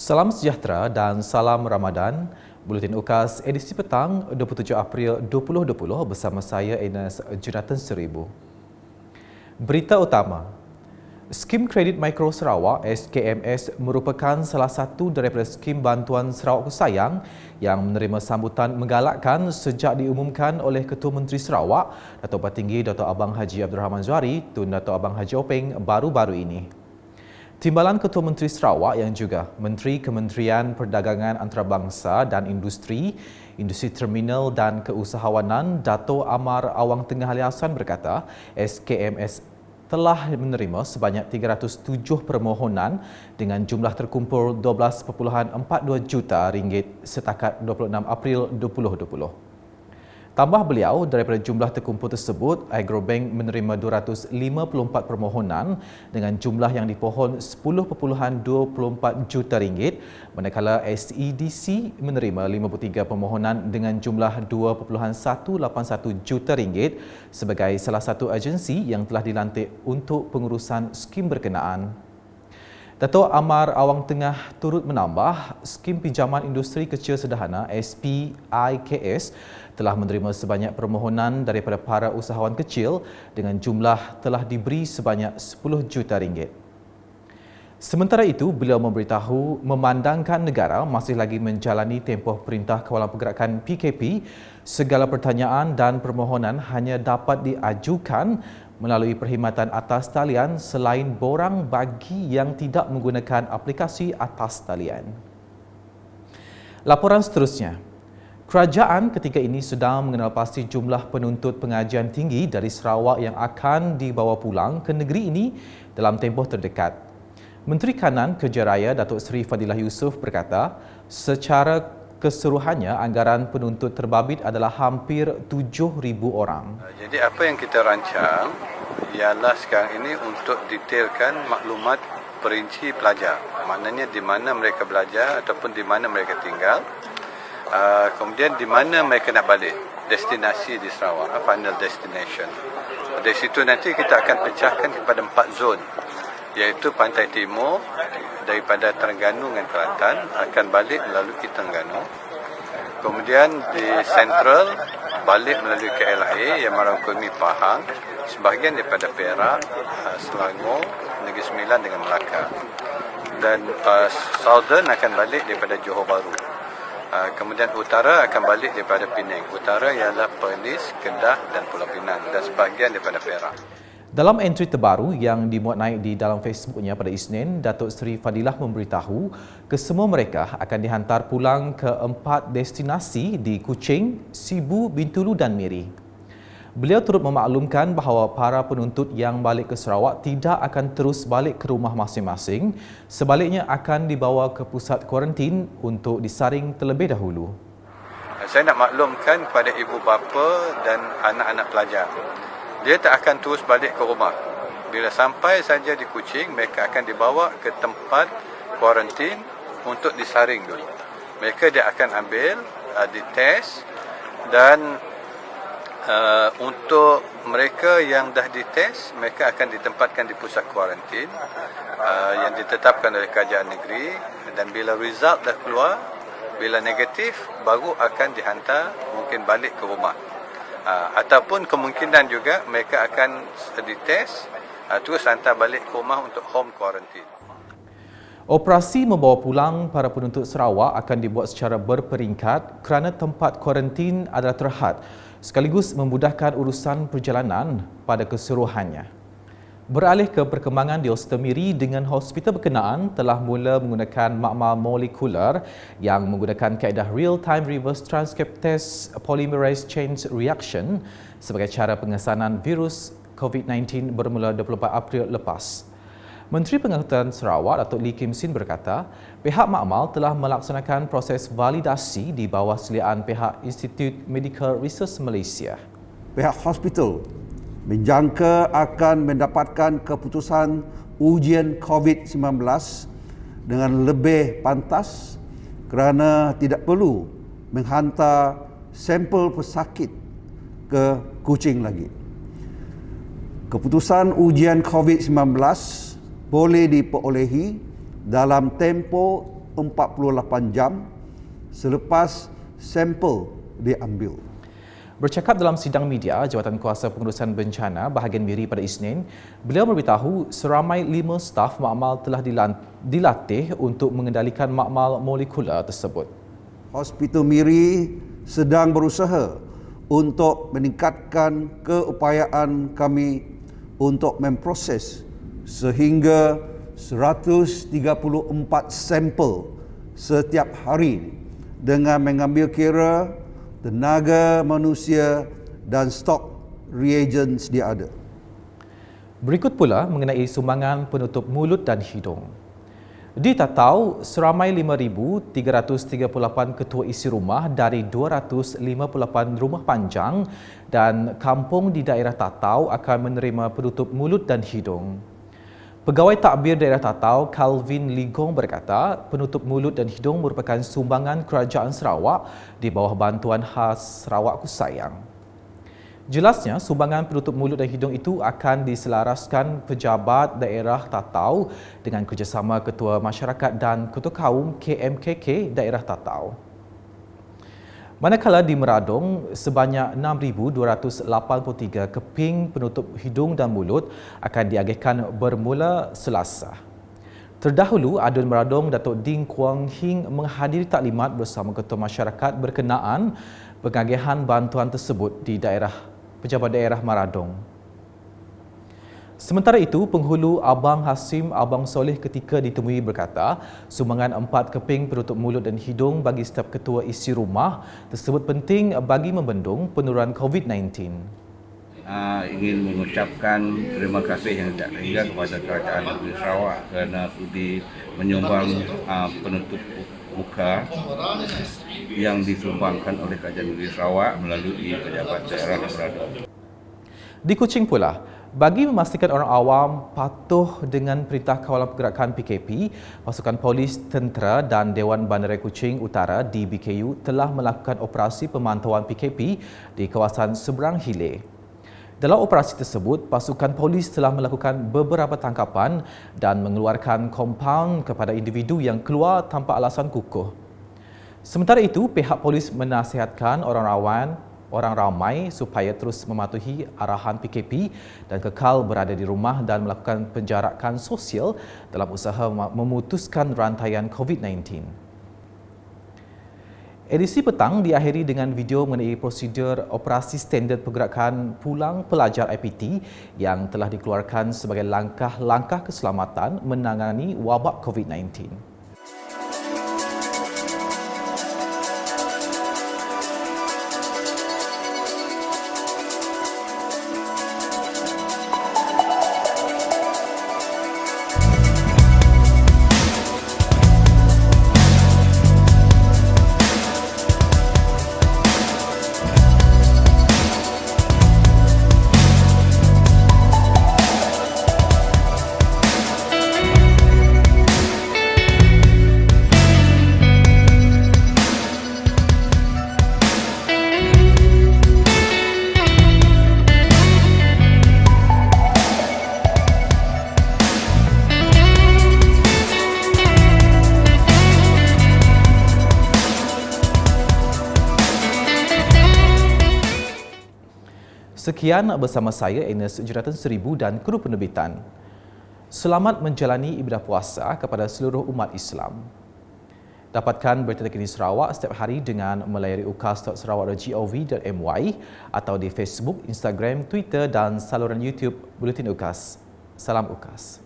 Salam sejahtera dan salam Ramadan. Buletin UKAS edisi petang 27 April 2020 bersama saya Enas Jonathan Seribu. Berita utama. Skim Kredit Mikro Sarawak SKMS merupakan salah satu daripada skim bantuan Sarawak Pesayang yang menerima sambutan menggalakkan sejak diumumkan oleh Ketua Menteri Sarawak, Datuk Patinggi Dr. Abang Haji Abdul Rahman Zuari Tun Datuk Abang Haji Openg baru-baru ini. Timbalan Ketua Menteri Sarawak yang juga Menteri Kementerian Perdagangan Antarabangsa dan Industri Terminal dan Keusahawanan Dato' Amar Awang Tengah Ali Hassan berkata, SKMS telah menerima sebanyak 307 permohonan dengan jumlah terkumpul 12.42 juta ringgit setakat 26 April 2020. Tambah beliau, daripada jumlah terkumpul tersebut, Agrobank menerima 254 permohonan dengan jumlah yang dipohon 10.24 juta ringgit, manakala SEDC menerima 53 permohonan dengan jumlah 2.181 juta ringgit sebagai salah satu agensi yang telah dilantik untuk pengurusan skim berkenaan. Dato' Amar Awang Tengah turut menambah, skim pinjaman industri kecil sederhana SPIKS telah menerima sebanyak permohonan daripada para usahawan kecil dengan jumlah telah diberi sebanyak 10 juta ringgit. Sementara itu, beliau memberitahu memandangkan negara masih lagi menjalani tempoh Perintah Kawalan Pergerakan PKP, segala pertanyaan dan permohonan hanya dapat diajukan melalui perkhidmatan atas talian selain borang bagi yang tidak menggunakan aplikasi atas talian. Laporan seterusnya. Kerajaan ketika ini sedang mengenal pasti jumlah penuntut pengajian tinggi dari Sarawak yang akan dibawa pulang ke negeri ini dalam tempoh terdekat. Menteri Kanan Kerja Raya Datuk Seri Fadilah Yusof berkata, secara keseluruhannya anggaran penuntut terbabit adalah hampir 7,000 orang. Jadi apa yang kita rancang ialah sekarang ini untuk detailkan maklumat perinci pelajar. Maknanya di mana mereka belajar ataupun di mana mereka tinggal. Kemudian di mana mereka nak balik, destinasi di Sarawak, final destination. Dari situ nanti kita akan pecahkan kepada 4 zon, iaitu Pantai Timur daripada Terengganu dengan Kelantan akan balik melalui Terengganu. Kemudian di Central balik melalui KLIA yang merangkumi Pahang, sebahagian daripada Perak, Selangor, Negeri Sembilan dengan Melaka. Dan Southern akan balik daripada Johor Bahru. Kemudian utara akan balik daripada Penang. Utara ialah Perlis, Kedah dan Pulau Pinang dan sebahagian daripada Perak. Dalam entry terbaru yang dimuat naik di dalam Facebooknya pada Isnin, Datuk Seri Fadilah memberitahu kesemua mereka akan dihantar pulang ke 4 destinasi di Kuching, Sibu, Bintulu dan Miri. Beliau turut memaklumkan bahawa para penuntut yang balik ke Sarawak tidak akan terus balik ke rumah masing-masing, sebaliknya akan dibawa ke pusat kuarantin untuk disaring terlebih dahulu. Saya nak maklumkan kepada ibu bapa dan anak-anak pelajar, dia tak akan terus balik ke rumah. Bila sampai saja di Kuching, mereka akan dibawa ke tempat kuarantin untuk disaring dulu. Mereka dia akan ambil, dites dan untuk mereka yang dah dites, mereka akan ditempatkan di pusat kuarantin yang ditetapkan oleh kerajaan negeri, dan bila result dah keluar, bila negatif, baru akan dihantar mungkin balik ke rumah. Ataupun kemungkinan juga mereka akan dites terus hantar balik ke rumah untuk home quarantine. Operasi membawa pulang para penuntut Sarawak akan dibuat secara berperingkat kerana tempat kuarantin adalah terhad, sekaligus memudahkan urusan perjalanan pada keseluruhannya. Beralih ke perkembangan di Ostemiri, dengan hospital berkenaan telah mula menggunakan makmal molekular yang menggunakan kaedah real-time reverse transcriptase polymerase chain reaction sebagai cara pengesanan virus COVID-19 bermula 24 April lepas. Menteri Pengangkutan Sarawak Datuk Lee Kim Sin berkata, pihak makmal telah melaksanakan proses validasi di bawah seliaan pihak Institute Medical Research Malaysia. Pihak hospital menjangka akan mendapatkan keputusan ujian COVID-19 dengan lebih pantas kerana tidak perlu menghantar sampel pesakit ke Kuching lagi. Keputusan ujian COVID-19 boleh diperolehi dalam tempoh 48 jam selepas sampel diambil. Bercakap dalam sidang media Jabatan Kuasa Pengurusan Bencana bahagian Miri pada Isnin, beliau memberitahu seramai 5 staf makmal telah dilatih untuk mengendalikan makmal molekular tersebut. Hospital Miri sedang berusaha untuk meningkatkan keupayaan kami untuk memproses sehingga 134 sampel setiap hari dengan mengambil kira tenaga manusia dan stok reagents dia ada. Berikut pula mengenai sumbangan penutup mulut dan hidung. Di Tatau, seramai 5,338 ketua isi rumah dari 258 rumah panjang dan kampung di daerah Tatau akan menerima penutup mulut dan hidung. Pegawai Takbir Daerah Tatau, Calvin Ligong berkata, penutup mulut dan hidung merupakan sumbangan Kerajaan Sarawak di bawah bantuan khas Sarawakku Sayang. Jelasnya, sumbangan penutup mulut dan hidung itu akan diselaraskan pejabat daerah Tatau dengan kerjasama Ketua Masyarakat dan Ketua Kaum KMKK Daerah Tatau. Manakala di Meradong, sebanyak 6,283 keping penutup hidung dan mulut akan diagihkan bermula Selasa. Terdahulu, Adun Meradong Datuk Ding Kuang Hing menghadiri taklimat bersama Ketua Masyarakat berkenaan pengagihan bantuan tersebut di Pejabat Daerah Meradong. Sementara itu, penghulu Abang Hasim Abang Soleh ketika ditemui berkata, sumbangan 4 keping penutup mulut dan hidung bagi setiap ketua isi rumah tersebut penting bagi membendung penurunan COVID-19. Ingin mengucapkan terima kasih yang tak terhingga kepada Kerajaan Negeri Sarawak kerana sudi menyumbang penutup muka yang disumbangkan oleh Kerajaan Negeri Sarawak melalui Pejabat Daerah Meradong. Di Kuching pula, bagi memastikan orang awam patuh dengan perintah kawalan pergerakan PKP, pasukan polis, tentera dan Dewan Bandaraya Kuching Utara DBKU telah melakukan operasi pemantauan PKP di kawasan seberang Hile. Dalam operasi tersebut, pasukan polis telah melakukan beberapa tangkapan dan mengeluarkan kompaun kepada individu yang keluar tanpa alasan kukuh. Sementara itu, pihak polis menasihatkan orang ramai supaya terus mematuhi arahan PKP dan kekal berada di rumah dan melakukan penjarakan sosial dalam usaha memutuskan rantaian COVID-19. Edisi petang diakhiri dengan video mengenai prosedur operasi standard pergerakan pulang pelajar IPT yang telah dikeluarkan sebagai langkah-langkah keselamatan menangani wabak COVID-19. Sekian bersama saya, Ines Jonathan Seribu dan kru penerbitan. Selamat menjalani ibadah puasa kepada seluruh umat Islam. Dapatkan berita terkini Sarawak setiap hari dengan melayari ukas.sarawak.gov.my atau di Facebook, Instagram, Twitter dan saluran YouTube Buletin Ukas. Salam Ukas.